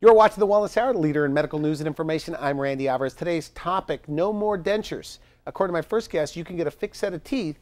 You're watching The Wellness Hour, the leader in medical news and information. I'm Randy Alvarez. Today's topic, no more dentures. According to my first guest, you can get a fixed set of teeth,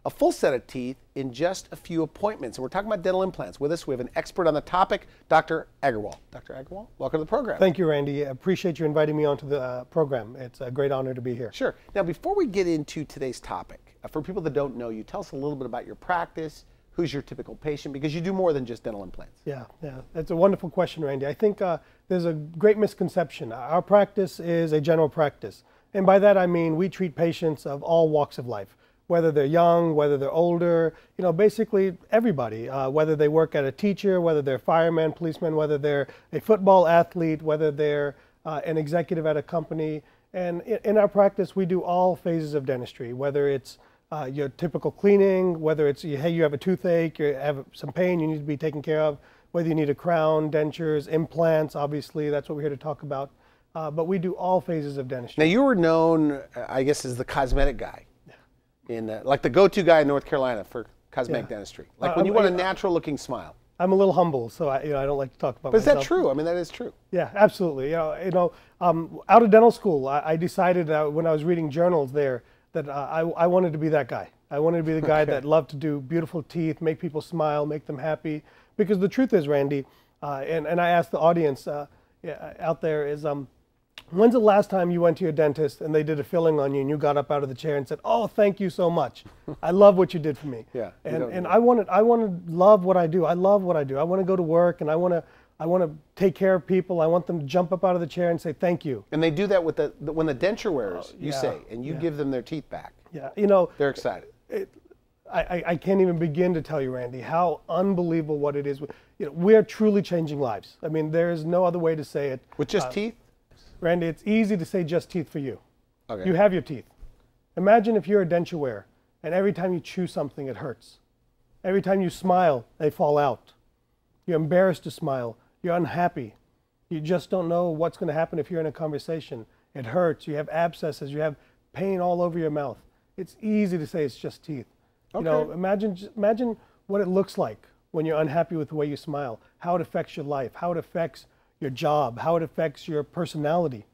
a full set of teeth, in just a few appointments. And we're talking about dental implants. With us, we have an expert on the topic, Dr. Agarwal. Dr. Agarwal, welcome to the program. Thank you, Randy. I appreciate you inviting me onto the program. It's a great honor to be here. Sure. Now, before we get into today's topic, for people that don't know you, tell us a little bit about your practice. Who's your typical patient? Because you do more than just dental implants. Yeah. That's a wonderful question, Randy. I think there's a great misconception. Our practice is a general practice. And by that I mean we treat patients of all walks of life, whether they're young, whether they're older, basically everybody, whether they work at a teacher, whether they're fireman, policeman, whether they're a football athlete, whether they're an executive at a company. And in our practice, we do all phases of dentistry, whether it's your typical cleaning, whether it's, hey, you have a toothache, you have some pain you need to be taken care of, whether you need a crown, dentures, implants, obviously, that's what we're here to talk about. But we do all phases of dentistry. Now, you were known, I guess, as the cosmetic guy, like the go-to guy in North Carolina for cosmetic dentistry. Like when you want a natural-looking smile. I'm a little humble, so I don't like to talk about myself. But is that myself. true? I mean, that is true. Yeah, absolutely. Out of dental school, I decided when I was reading journals there that I wanted to be that guy. I wanted to be the guy that loved to do beautiful teeth, make people smile, make them happy. Because the truth is, Randy, and I asked the audience out there is, when's the last time you went to your dentist and they did a filling on you and you got up out of the chair and said, "Oh, thank you so much. I love what you did for me." Yeah. And I want to love what I do. I love what I do. I want to go to work and I want to take care of people. I want them to jump up out of the chair and say thank you. And they do that with when the denture wears, you say, and you give them their teeth back. Yeah, they're excited. I can't even begin to tell you, Randy, how unbelievable what it is. We are truly changing lives. I mean, there is no other way to say it. With just teeth? Randy, it's easy to say just teeth for you. Okay. You have your teeth. Imagine if you're a denture wearer and every time you chew something, it hurts. Every time you smile, they fall out. You're embarrassed to smile. You're unhappy. You just don't know what's going to happen if you're in a conversation. It hurts. You have abscesses. You have pain all over your mouth. It's easy to say it's just teeth. Okay. Imagine what it looks like when you're unhappy with the way you smile, how it affects your life, how it affects your job, how it affects your personality.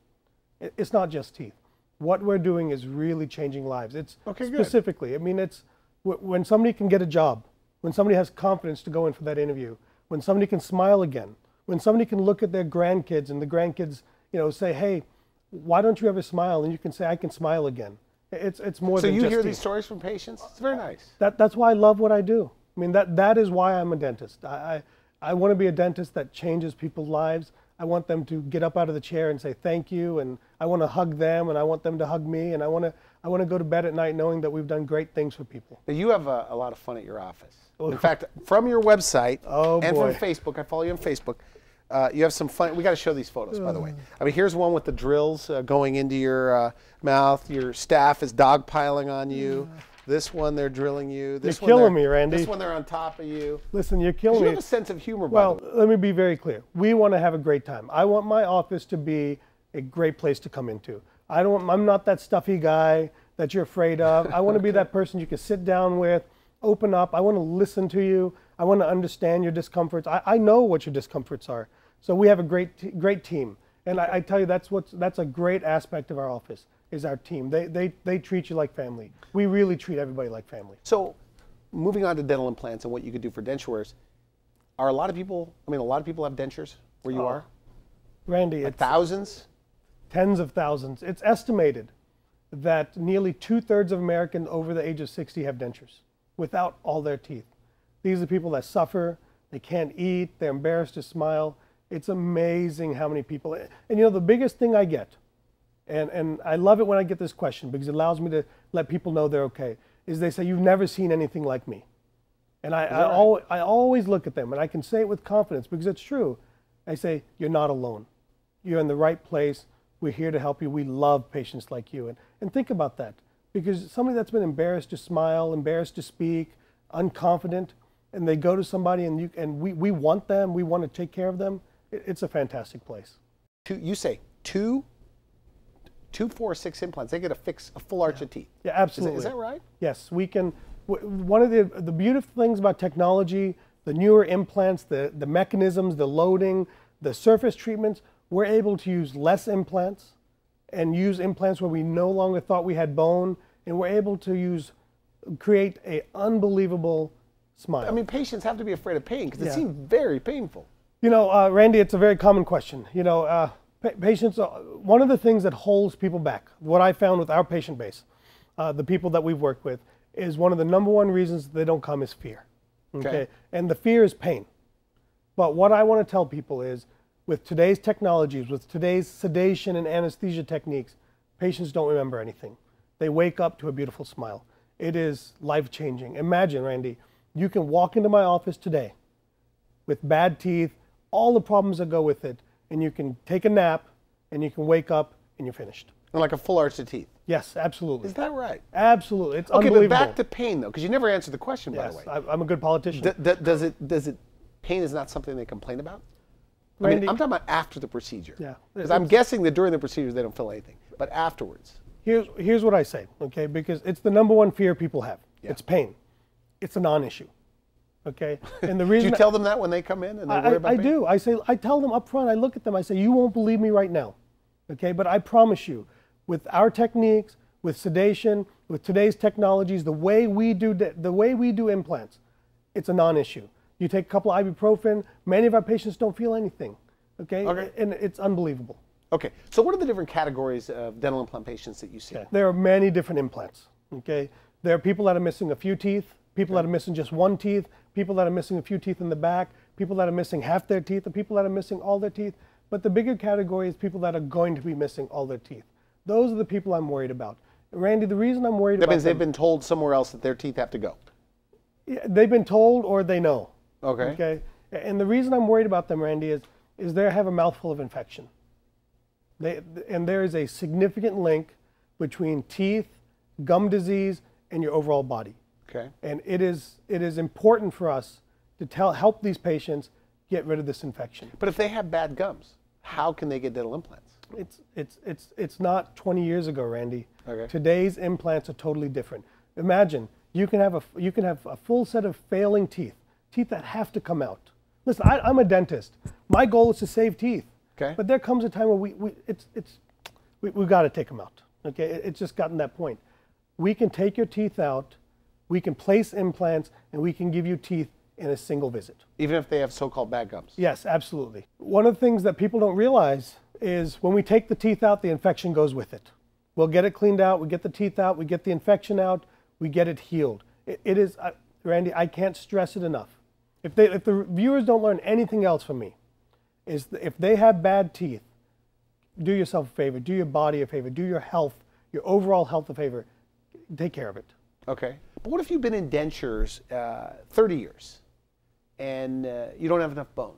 It's not just teeth. What we're doing is really changing lives. It's specifically, good. I mean, it's when somebody can get a job, when somebody has confidence to go in for that interview, when somebody can smile again, when somebody can look at their grandkids and the grandkids, say, "Hey, why don't you ever smile?" And you can say, "I can smile again." It's more than just So you hear teeth. these stories from patients? It's very nice. That's why I love what I do. I mean, that is why I'm a dentist. I want to be a dentist that changes people's lives. I want them to get up out of the chair and say thank you, and I want to hug them, and I want them to hug me, and I want to go to bed at night knowing that we've done great things for people. Now, you have a lot of fun at your office. In fact, from your website and from Facebook, I follow you on Facebook, you have some fun. We got to show these photos, by the way. I mean, here's one with the drills going into your mouth. Your staff is dogpiling on you. This one, they're drilling you. You're killing me, Randy. This one, they're on top of you. Listen, you're killing me. You have a sense of humor, Well, by the way. let me be very clear. We want to have a great time. I want my office to be a great place to come into. I'm not that stuffy guy that you're afraid of. I want to be that person you can sit down with, open up. I want to listen to you. I want to understand your discomforts. I know what your discomforts are. So we have a great team. And I tell you, that's a great aspect of our office, is our team. They treat you like family. We really treat everybody like family. So moving on to dental implants and what you could do for denture wearers, a lot of people have dentures where you are? Randy, like thousands? Tens of thousands. It's estimated that nearly 2/3 of Americans over the age of 60 have dentures without all their teeth. These are people that suffer, they can't eat, they're embarrassed to smile. It's amazing how many people, and the biggest thing I get, and I love it when I get this question because it allows me to let people know they're okay, is they say, "You've never seen anything like me." And I always look at them, and I can say it with confidence because it's true. I say, "You're not alone. You're in the right place. We're here to help you. We love patients like you." And think about that, because somebody that's been embarrassed to smile, embarrassed to speak, unconfident, and they go to somebody and we want them, we want to take care of them, it's a fantastic place. You say two 4 or 6 implants, they get a full arch of teeth. Yeah, absolutely. Is that right? Yes, we can. One of the beautiful things about technology, the newer implants, the mechanisms, the loading, The surface treatments, we're able to use less implants and use implants where we no longer thought we had bone, and we're able to create an unbelievable smile. I mean, patients have to be afraid of pain because it seems very painful. You know, Randy, it's a very common question. You know, patients, one of the things that holds people back, what I found with our patient base, the people that we've worked with, is one of the #1 reasons they don't come is fear. Okay? And the fear is pain. But what I want to tell people is, with today's technologies, with today's sedation and anesthesia techniques, patients don't remember anything. They wake up to a beautiful smile. It is life-changing. Imagine, Randy, you can walk into my office today with bad teeth, all the problems that go with it, and you can take a nap, and you can wake up, and you're finished. And like a full arch of teeth. Yes, absolutely. Is that right? Absolutely. It's okay, unbelievable. but back to pain, though, because you never answered the question, by the way. I'm a good politician. Pain is not something they complain about? Randy, I mean, I'm talking about after the procedure. Yeah. Because I'm guessing that during the procedure they don't feel anything, but afterwards. Here's what I say, okay? Because it's the #1 fear people have. Yeah. It's pain. It's a non-issue, okay? And the reason do you tell them that when they come in and they worry about pain? I do. I tell them up front. I look at them. I say, you won't believe me right now, okay? But I promise you, with our techniques, with sedation, with today's technologies, the way we do implants, it's a non-issue. You take a couple of ibuprofen, many of our patients don't feel anything, okay? And it's unbelievable. Okay, so what are the different categories of dental implant patients that you see? There are many different implants, okay? There are people that are missing a few teeth, people that are missing just one teeth, people that are missing a few teeth in the back, people that are missing half their teeth, and people that are missing all their teeth. But the bigger category is people that are going to be missing all their teeth. Those are the people I'm worried about. Randy, the reason I'm worried about that means they've been told somewhere else that their teeth have to go. Yeah, they've been told or they know. Okay. Okay. And the reason I'm worried about them, Randy, is they have a mouthful of infection. And there is a significant link between teeth, gum disease, and your overall body. Okay. And it is important for us to help these patients get rid of this infection. But if they have bad gums, how can they get dental implants? It's not 20 years ago, Randy. Okay. Today's implants are totally different. Imagine you can have a full set of failing teeth that have to come out. Listen, I'm a dentist. My goal is to save teeth. Okay. But there comes a time where we've got to take them out. Okay. It's just gotten that point. We can take your teeth out, we can place implants, and we can give you teeth in a single visit. Even if they have so-called bad gums? Yes, absolutely. One of the things that people don't realize is when we take the teeth out, the infection goes with it. We'll get it cleaned out, we get the teeth out, we get the infection out, we get it healed. It is, Randy, I can't stress it enough. If the viewers don't learn anything else from me, is if they have bad teeth, do yourself a favor, do your body a favor, do your health, your overall health a favor, take care of it. Okay. But what if you've been in dentures 30 years and you don't have enough bone?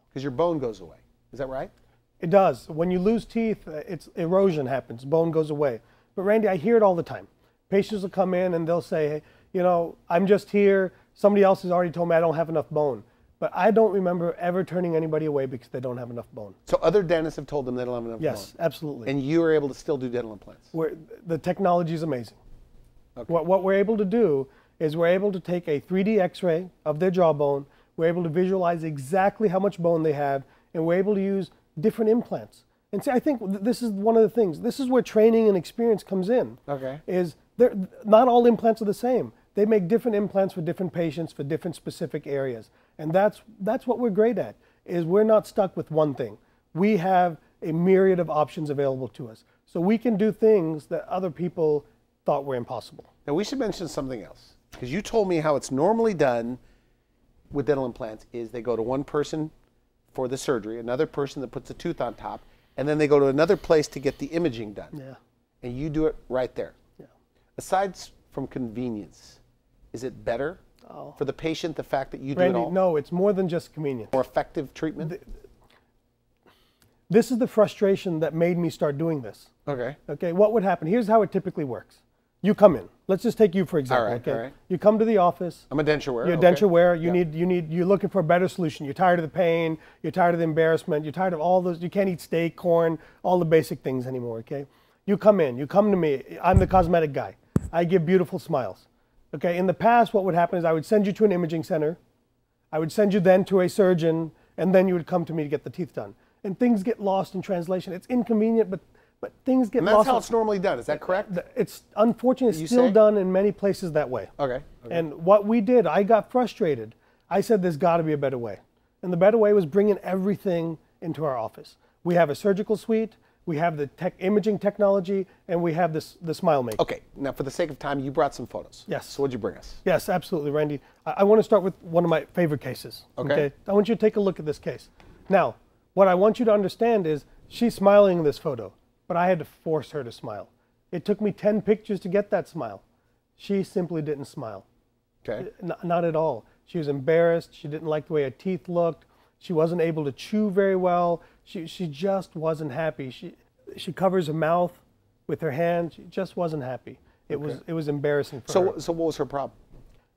Because your bone goes away. Is that right? It does. When you lose teeth, erosion happens, bone goes away. But Randy, I hear it all the time. Patients will come in and they'll say, hey, you know, I'm just here, somebody else has already told me I don't have enough bone. But I don't remember ever turning anybody away because they don't have enough bone. So other dentists have told them they don't have enough bone? Yes, absolutely. And you are able to still do dental implants? The technology is amazing. Okay. What we're able to do is we're able to take a 3D x-ray of their jawbone, we're able to visualize exactly how much bone they have, and we're able to use different implants. And see, I think this is one of the things. This is where training and experience comes in. Okay. Is not all implants are the same. They make different implants for different patients for different specific areas. And that's what we're great at, is we're not stuck with one thing. We have a myriad of options available to us. So we can do things that other people thought were impossible. Now we should mention something else, because you told me how it's normally done with dental implants is they go to one person for the surgery, another person that puts a tooth on top, and then they go to another place to get the imaging done. Yeah. And you do it right there. Yeah. Aside from convenience, is it better for the patient, the fact that you do Randy, it all? no, it's more than just convenience. More effective treatment? This is the frustration that made me start doing this. Okay. Okay, what would happen? Here's how it typically works. You come in. Let's just take you for example. All right, okay? all right. You come to the office. I'm a denture wearer. You're a denture wearer. You're looking for a better solution. You're tired of the pain. You're tired of the embarrassment. You're tired of all those. You can't eat steak, corn, all the basic things anymore. Okay. You come in. You come to me. I'm the cosmetic guy. I give beautiful smiles. Okay. In the past, what would happen is I would send you to an imaging center. I would send you then to a surgeon, and then you would come to me to get the teeth done. And things get lost in translation. It's inconvenient, but things get And lost. that's how it's normally done. Is that correct? It's unfortunately still done in many places that way. Okay. And what we did, I got frustrated. I said there's got to be a better way. And the better way was bringing everything into our office. We have a surgical suite, we have the imaging technology, and we have the Smile Make. Okay, now for the sake of time, you brought some photos. Yes. So what'd you bring us? Yes, absolutely, Randy. I want to start with one of my favorite cases. Okay. I want you to take a look at this case. Now, what I want you to understand is she's smiling in this photo, but I had to force her to smile. It took me 10 pictures to get that smile. She simply didn't smile. Okay. Not at all. She was embarrassed. She didn't like the way her teeth looked. She wasn't able to chew very well. She just wasn't happy. She covers her mouth with her hand. She just wasn't happy. It was embarrassing for her. So what was her problem?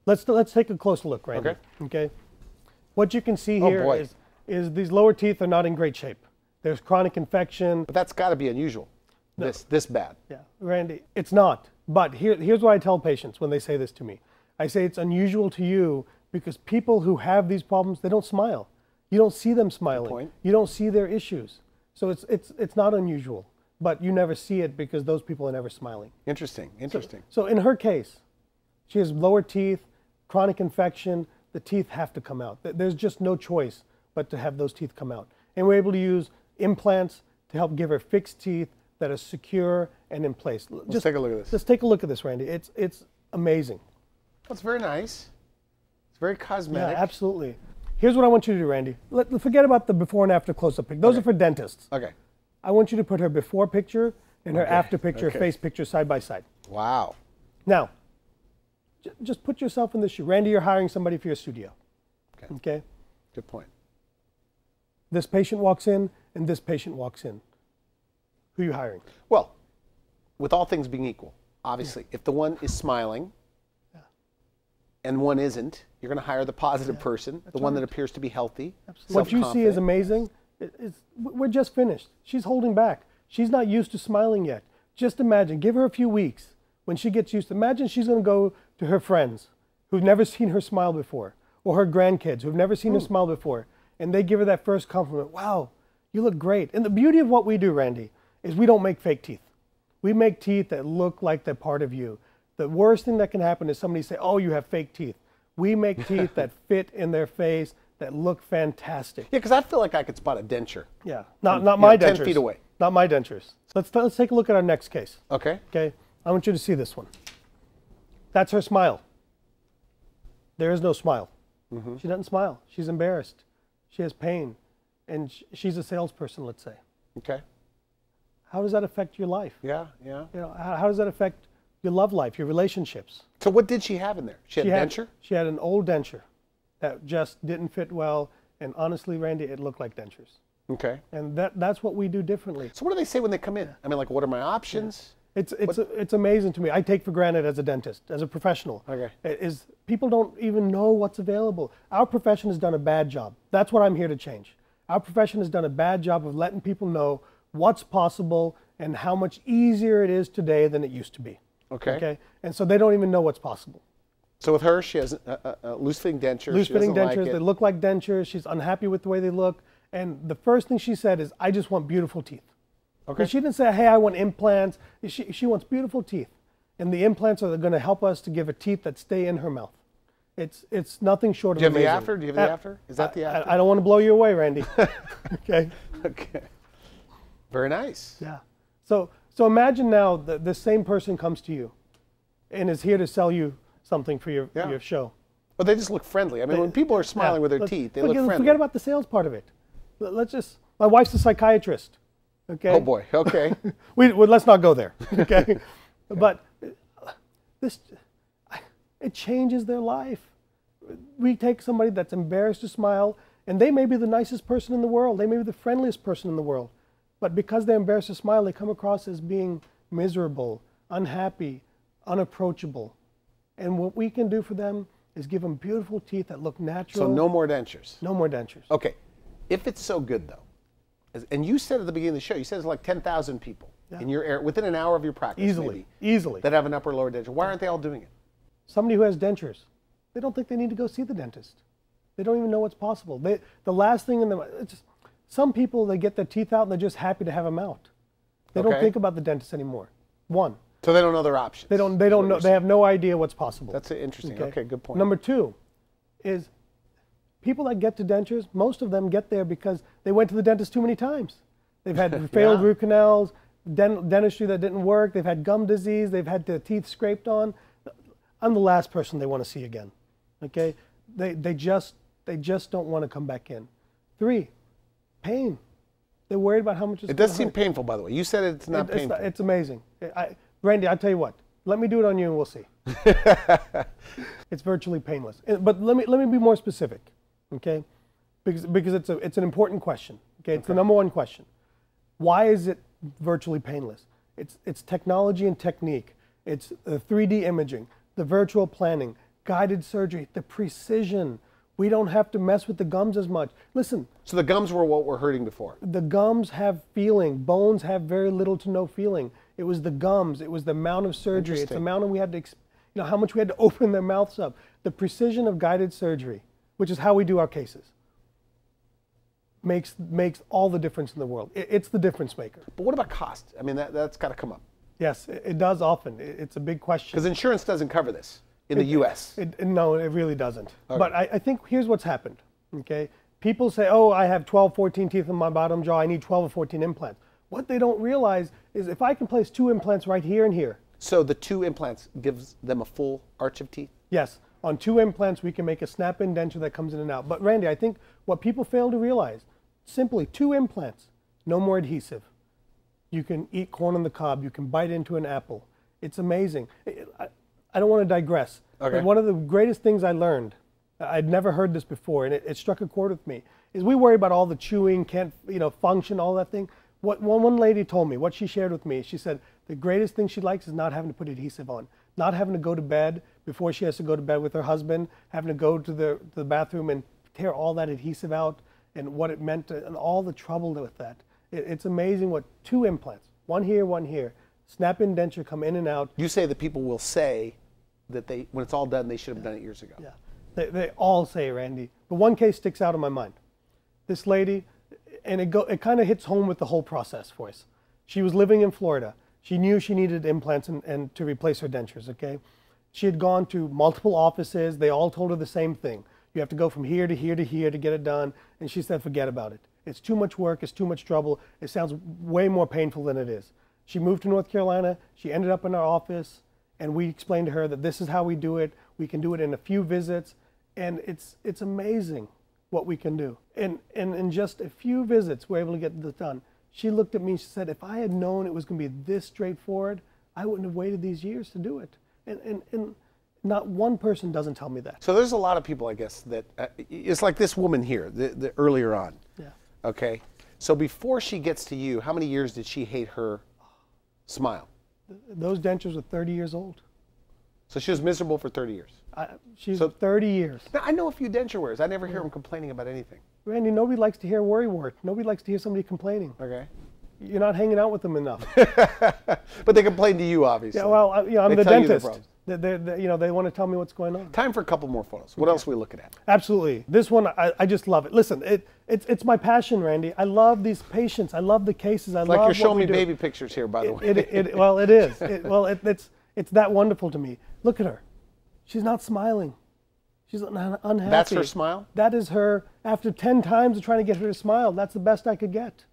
Let's take a closer look, Randy. Okay. What you can see here is these lower teeth are not in great shape. There's chronic infection. But that's got to be unusual. No. This bad. Yeah, Randy, it's not. But here's what I tell patients when they say this to me. I say it's unusual to you because people who have these problems, they don't smile. You don't see them smiling. You don't see their issues. So it's not unusual, but you never see it because those people are never smiling. Interesting. So in her case, she has lower teeth, chronic infection. The teeth have to come out. There's just no choice but to have those teeth come out. And we're able to use implants to help give her fixed teeth that are secure and in place. Just take a look at this. Just take a look at this, Randy. It's amazing. That's very nice. It's very cosmetic. Yeah, absolutely. Here's what I want you to do, Randy. Forget about the before and after close-up pic. Those are for dentists. Okay. I want you to put her before picture and her after picture, face picture side by side. Wow. Now, just put yourself in the shoe. Randy, you're hiring somebody for your studio. Okay? Good point. This patient walks in and this patient walks in. Who are you hiring? Well, with all things being equal, obviously, if the one is smiling and one isn't, you're going to hire the positive person, the one that appears to be healthy. What you see is amazing. We're just finished. She's holding back. She's not used to smiling yet. Just imagine, give her a few weeks. When she gets used to, imagine she's going to go to her friends who've never seen her smile before, or her grandkids who've never seen her smile before, and they give her that first compliment. Wow, you look great. And the beauty of what we do, Randy, is we don't make fake teeth. We make teeth that look like they're part of you. The worst thing that can happen is somebody say, oh, you have fake teeth. We make teeth that fit in their face, that look fantastic. Yeah, because I feel like I could spot a denture. Yeah, not my dentures. 10 feet away. Not my dentures. Let's take a look at our next case. Okay. Okay, I want you to see this one. That's her smile. There is no smile. She doesn't smile. She's embarrassed. She has pain. And she's a salesperson, let's say. Okay. How does that affect your life? Yeah. You know, how does that affect your love life, your relationships? So what did she have in there? She had a denture? She had an old denture that just didn't fit well. And honestly, Randy, it looked like dentures. Okay. And that's what we do differently. So what do they say when they come in? I mean, like, what are my options? It's amazing to me. I take for granted as a dentist, as a professional, is people don't even know what's available. Our profession has done a bad job. That's what I'm here to change. Our profession has done a bad job of letting people know what's possible and how much easier it is today than it used to be. Okay. And so they don't even know what's possible. So with her, she has a loose-fitting denture. Loose-fitting dentures. They look like dentures. She's unhappy with the way they look. And the first thing she said is, I just want beautiful teeth. Okay. She didn't say, hey, I want implants. She wants beautiful teeth. And the implants are going to help us to give her teeth that stay in her mouth. It's nothing short of amazing. Do you have the after? Do you have the after? Is that the after? I don't want to blow you away, Randy. Okay. Okay. Very nice. Yeah. So imagine now that the same person comes to you and is here to sell you something for your show. Well, they just look friendly. I mean, when people are smiling with their teeth, they look friendly. Forget about the sales part of it. My wife's a psychiatrist. Okay. Oh boy. Okay. Let's not go there. Okay. But it changes their life. We take somebody that's embarrassed to smile, and they may be the nicest person in the world. They may be the friendliest person in the world. But because they're embarrassed to smile, they come across as being miserable, unhappy, unapproachable. And what we can do for them is give them beautiful teeth that look natural. So no more dentures. No more dentures. Okay. If it's so good, though, and you said at the beginning of the show, you said it's like 10,000 people in your area, within an hour of your practice, easily, that have an upper or lower denture. Why aren't they all doing it? Somebody who has dentures, they don't think they need to go see the dentist. They don't even know what's possible. The last thing in the, some people, they get their teeth out and they're just happy to have them out. They don't think about the dentist anymore. One. So they don't know their options. They don't know. They have no idea what's possible. That's interesting. Okay, good point. Number two is people that get to dentures, most of them get there because they went to the dentist too many times. They've had failed root canals, dentistry that didn't work, they've had gum disease, they've had their teeth scraped on. I'm the last person they want to see again. Okay? They just don't want to come back in. Three, pain. They're worried about how much it's It does seem painful, by the way. You said it's not painful. It's amazing. Randy, I'll tell you what. Let me do it on you and we'll see. It's virtually painless. But let me be more specific, okay? Because it's an important question. Okay, it's the number one question. Why is it virtually painless? It's technology and technique. It's the 3D imaging, the virtual planning, guided surgery, the precision. We don't have to mess with the gums as much. Listen. So the gums were what were hurting before? The gums have feeling. Bones have very little to no feeling. It was the gums. It was the amount of surgery. It's the amount of we had to, how much we had to open their mouths up. The precision of guided surgery, which is how we do our cases, makes all the difference in the world. It's the difference maker. But what about cost? I mean, that's got to come up. Yes, it does often. It's a big question. Because insurance doesn't cover this in the U.S. No, it really doesn't. Okay. But I think here's what's happened. Okay, people say, oh, I have 12, 14 teeth in my bottom jaw. I need 12 or 14 implants. What they don't realize is if I can place 2 implants right here and here. So the 2 implants gives them a full arch of teeth? Yes. On 2 implants, we can make a snap-in denture that comes in and out. But Randy, I think what people fail to realize, simply 2 implants, no more adhesive. You can eat corn on the cob. You can bite into an apple. It's amazing. I don't want to digress. Okay. But one of the greatest things I learned, I'd never heard this before, and it struck a chord with me, is we worry about all the chewing, can't function, all that thing. What one lady told me, what she shared with me, she said the greatest thing she likes is not having to put adhesive on, not having to go to bed before she has to go to bed with her husband, having to go to the bathroom and tear all that adhesive out, and what it meant and all the trouble with that. It's amazing what 2 implants, one here, snap-in denture, come in and out. You say that people will say that when it's all done, they should have done it years ago. Yeah, they all say, Randy. But one case sticks out in my mind. This lady, and it kind of hits home with the whole process for us. She was living in Florida. She knew she needed implants and to replace her dentures, okay? She had gone to multiple offices. They all told her the same thing. You have to go from here to here to here to get it done. And she said, forget about it. It's too much work. It's too much trouble. It sounds way more painful than it is. She moved to North Carolina. She ended up in our office. And we explained to her that this is how we do it. We can do it in a few visits. And it's amazing what we can do. And in just a few visits, we're able to get this done. She looked at me and she said, if I had known it was going to be this straightforward, I wouldn't have waited these years to do it. And not one person doesn't tell me that. So there's a lot of people, I guess, that it's like this woman here, the earlier on. Yeah. Okay. So before she gets to you, how many years did she hate her smile? Those dentures were 30 years old. So she was miserable for 30 years. She's 30 years. Now, I know a few denture wearers. I never hear them complaining about anything. Randy, nobody likes to hear worrywart. Nobody likes to hear somebody complaining. Okay. You're not hanging out with them enough. But they complain to you, obviously. Yeah, well, I'm the dentist. They want to tell me what's going on. Time for a couple more photos. What else are we looking at? Absolutely. This one, I just love it. Listen, it's my passion, Randy. I love these patients. I love the cases. I love like you're showing me do. baby pictures here, by the way. Well, it is. It's that wonderful to me. Look at her. She's not smiling. She's unhappy. That's her smile? That is her. After 10 times of trying to get her to smile, that's the best I could get.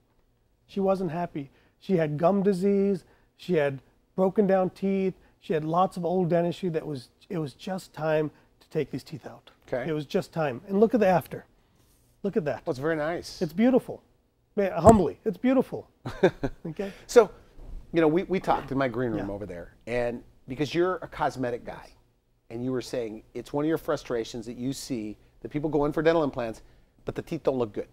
She wasn't happy. She had gum disease. She had broken down teeth. She had lots of old dentistry it was just time to take these teeth out. Okay. It was just time. And look at the after. Look at that. Oh, it's very nice. It's beautiful. Humbly, it's beautiful. Okay. So, we talked in my green room over there, and because you're a cosmetic guy, and you were saying it's one of your frustrations that you see that people go in for dental implants, but the teeth don't look good.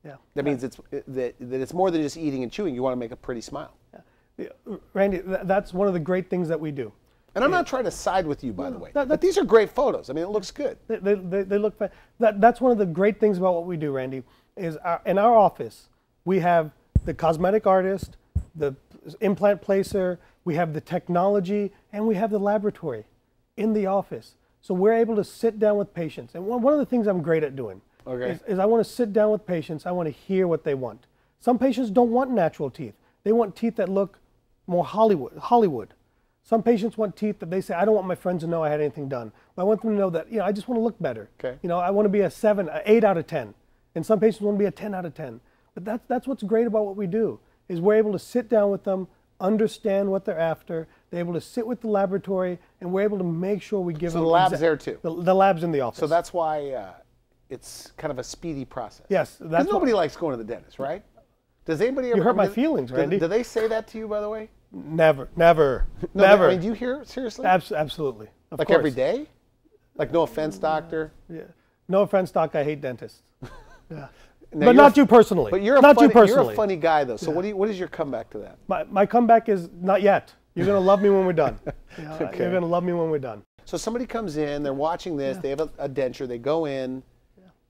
Yeah. That means that it's more than just eating and chewing. You want to make a pretty smile. Yeah. Randy, that's one of the great things that we do. And I'm not trying to side with you, by the way. But these are great photos. I mean, it looks good. They look fine. That's one of the great things about what we do, Randy, is in our office, we have the cosmetic artist, the implant placer, we have the technology, and we have the laboratory in the office. So we're able to sit down with patients. And one of the things I'm great at doing is I want to sit down with patients. I want to hear what they want. Some patients don't want natural teeth. They want teeth that look more Hollywood. Some patients want teeth that they say, I don't want my friends to know I had anything done. But I want them to know that, I just want to look better. Okay. I want to be a 7, an 8 out of 10. And some patients want to be a 10 out of 10. But that's what's great about what we do, is we're able to sit down with them, understand what they're after. They're able to sit with the laboratory, and we're able to make sure we give them. So the lab's there too? The lab's in the office. So that's why it's kind of a speedy process. Yes. Because nobody likes going to the dentist, right? Does anybody ever? You hurt my feelings, Randy. Do they say that to you, by the way? Never. No, Never. I mean, do you hear it seriously? Absolutely. Like every day? Like, no offense, doctor? Yeah. No offense, doc, I hate dentists. Yeah. Now, But not you personally. But you're you're a funny guy, though. So what is your comeback to that? My comeback is not yet. You're going to love me when we're done. Okay. You're going to love me when we're done. So somebody comes in, they're watching this, they have a denture, they go in.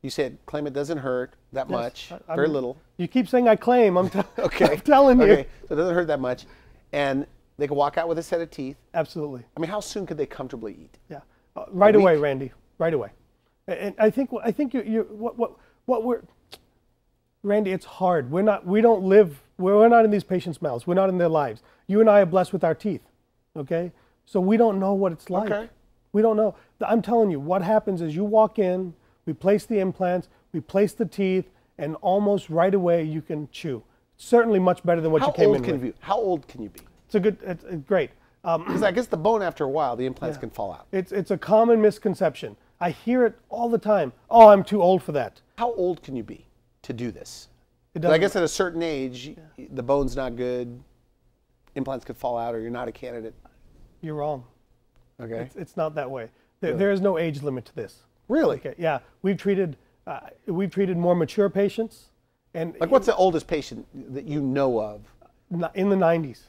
You said, claim it doesn't hurt that much, very little. You keep saying I claim. I'm okay. I'm telling you. Okay, so it doesn't hurt that much. And they can walk out with a set of teeth. Absolutely. I mean, how soon could they comfortably eat? Yeah, right away, Randy. Right away. And I think what we're, Randy, it's hard. We're not in these patients' mouths. We're not in their lives. You and I are blessed with our teeth, okay? So we don't know what it's like. Okay. We don't know. I'm telling you, what happens is you walk in, we place the implants, we place the teeth, and almost right away you can chew. Certainly much better than what you came in with. How old can you be? It's great. Because I guess the bone, after a while, the implants can fall out. It's a common misconception. I hear it all the time. Oh, I'm too old for that. How old can you be to do this? I guess at a certain age, the bone's not good, implants could fall out, or you're not a candidate. You're wrong. Okay. It's not that way. There is no age limit to this. Really? Okay. Yeah. We've treated more mature patients. And like, what's the oldest patient that you know of? In the 90s.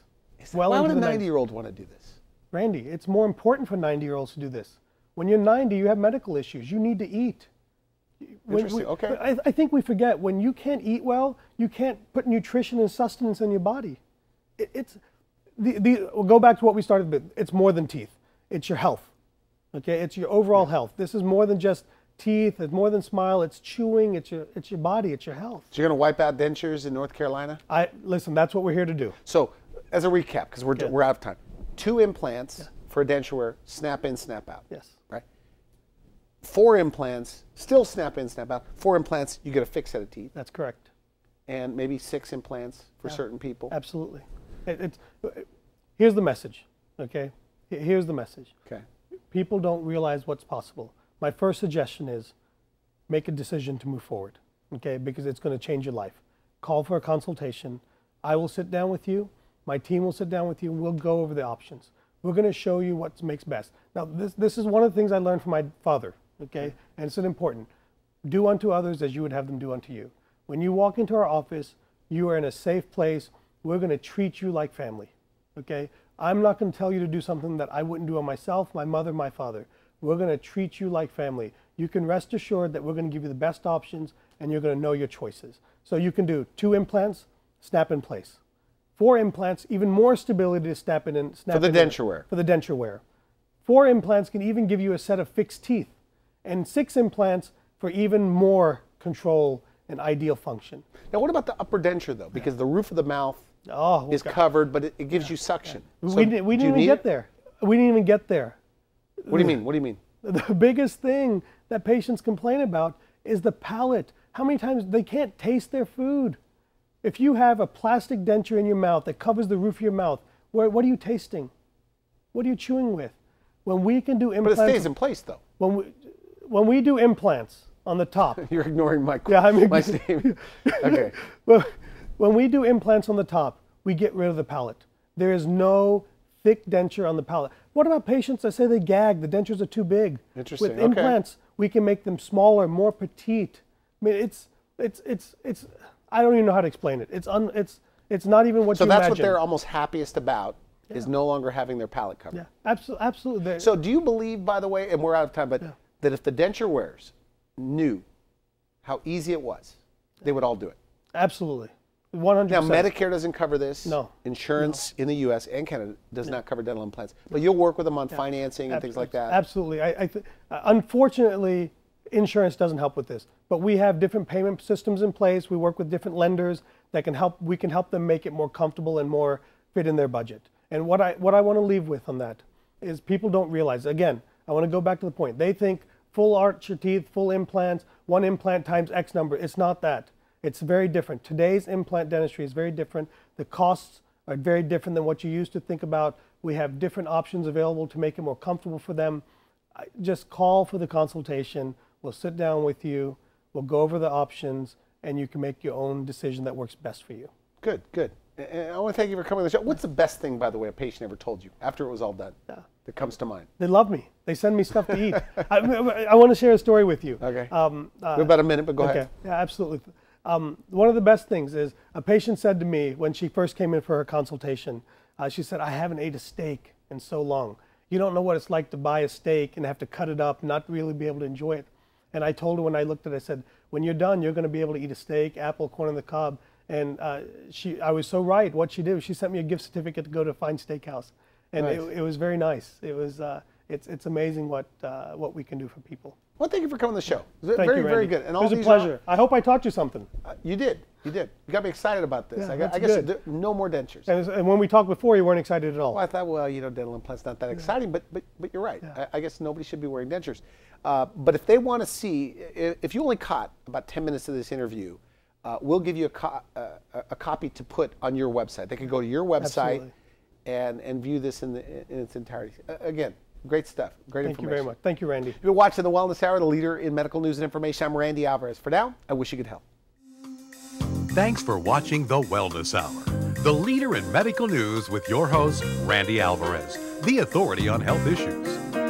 Why would a 90-year-old want to do this? Randy, it's more important for 90-year-olds to do this. When you're 90, you have medical issues. You need to eat. Interesting. Okay. I think we forget, when you can't eat well, you can't put nutrition and sustenance in your body. We'll go back to what we started with. It's more than teeth. It's your health. Okay. It's your overall health. This is more than just teeth. It's more than smile. It's chewing. It's your body. It's your health. So you're going to wipe out dentures in North Carolina? Listen. That's what we're here to do. So, as a recap, because we're out of time, 2 implants for a denture wear, snap in, snap out. Yes. Right. 4 implants, still snap in, snap out. 4 implants, you get a fixed set of teeth. That's correct. And maybe 6 implants for certain people. Absolutely. Here's the message. Okay. Here's the message. Okay. People don't realize what's possible. My first suggestion is make a decision to move forward, okay, because it's going to change your life. Call for a consultation. I will sit down with you. My team will sit down with you, and we'll go over the options. We're going to show you what makes best. Now, this is one of the things I learned from my father, okay, and it's important. Do unto others as you would have them do unto you. When you walk into our office, you are in a safe place. We're going to treat you like family, okay? I'm not going to tell you to do something that I wouldn't do on myself, my mother, my father. We're going to treat you like family. You can rest assured that we're going to give you the best options, and you're going to know your choices. So you can do 2 implants, snap in place. 4 implants, even more stability to snap in and snap in. For the denture wear. For the denture wear. 4 implants can even give you a set of fixed teeth, and 6 implants for even more control and ideal function. Now, what about the upper denture, though? Because the roof of the mouth Oh, is covered, but it gives you suction. So we didn't even get there. We didn't even get there. What do you mean? What do you mean? The biggest thing that patients complain about is the palate. How many times they can't taste their food? If you have a plastic denture in your mouth that covers the roof of your mouth, what are you tasting? What are you chewing with? When we can do implants, but it stays in place, though. When we do implants on the top, you're ignoring my my statement. Okay. When we do implants on the top, we get rid of the palate. There is no thick denture on the palate. What about patients that say they gag, the dentures are too big? Interesting. With implants, we can make them smaller, more petite. I mean, it's I don't even know how to explain it. It's not even what you imagine. So that's what they're almost happiest about, is no longer having their palate covered. Yeah, absolutely. So do you believe, by the way, and we're out of time, but that if the denture wearers knew how easy it was, they would all do it? Absolutely. 100%. Now, Medicare doesn't cover this. No. Insurance in the U.S. and Canada does not cover dental implants. But you'll work with them on financing and things like that. Absolutely. Unfortunately, insurance doesn't help with this. But we have different payment systems in place. We work with different lenders that can help. We can help them make it more comfortable and more fit in their budget. And what I want to leave with on that is people don't realize. Again, I want to go back to the point. They think full arch your teeth, full implants, one implant times X number. It's not that. It's very different. Today's implant dentistry is very different. The costs are very different than what you used to think about. We have different options available to make it more comfortable for them. Just call for the consultation. We'll sit down with you. We'll go over the options, and you can make your own decision that works best for you. Good, good. And I want to thank you for coming on the show. What's the best thing, by the way, a patient ever told you after it was all done that comes to mind? They love me. They send me stuff to eat. I want to share a story with you. Okay. We have about a minute, but go ahead. Yeah, absolutely. One of the best things is a patient said to me when she first came in for her consultation, she said, I haven't ate a steak in so long. You don't know what it's like to buy a steak and have to cut it up, not really be able to enjoy it. And I told her when I looked at it, I said, when you're done, you're going to be able to eat a steak, apple, corn on the cob. And I was so right. What she did was she sent me a gift certificate to go to a fine steakhouse. And nice. it was very nice. It was, it's amazing what we can do for people. Well, thank you for coming on the show. Thank you, Randy. Very good. And it was a pleasure. I hope I taught you something. You did. You did. You got me excited about this. Yeah, I guess no more dentures. And when we talked before, you weren't excited at all. Well, I thought, well, dental implants not that exciting, but you're right. Yeah. I guess nobody should be wearing dentures. But if they want to see, if you only caught about 10 minutes of this interview, we'll give you a copy to put on your website. They can go to your website and view this in its entirety. Again, great stuff. Great information. Thank you very much. Thank you, Randy. You've been watching The Wellness Hour, the leader in medical news and information. I'm Randy Alvarez. For now, I wish you good health. Thanks for watching The Wellness Hour, the leader in medical news with your host, Randy Alvarez, the authority on health issues.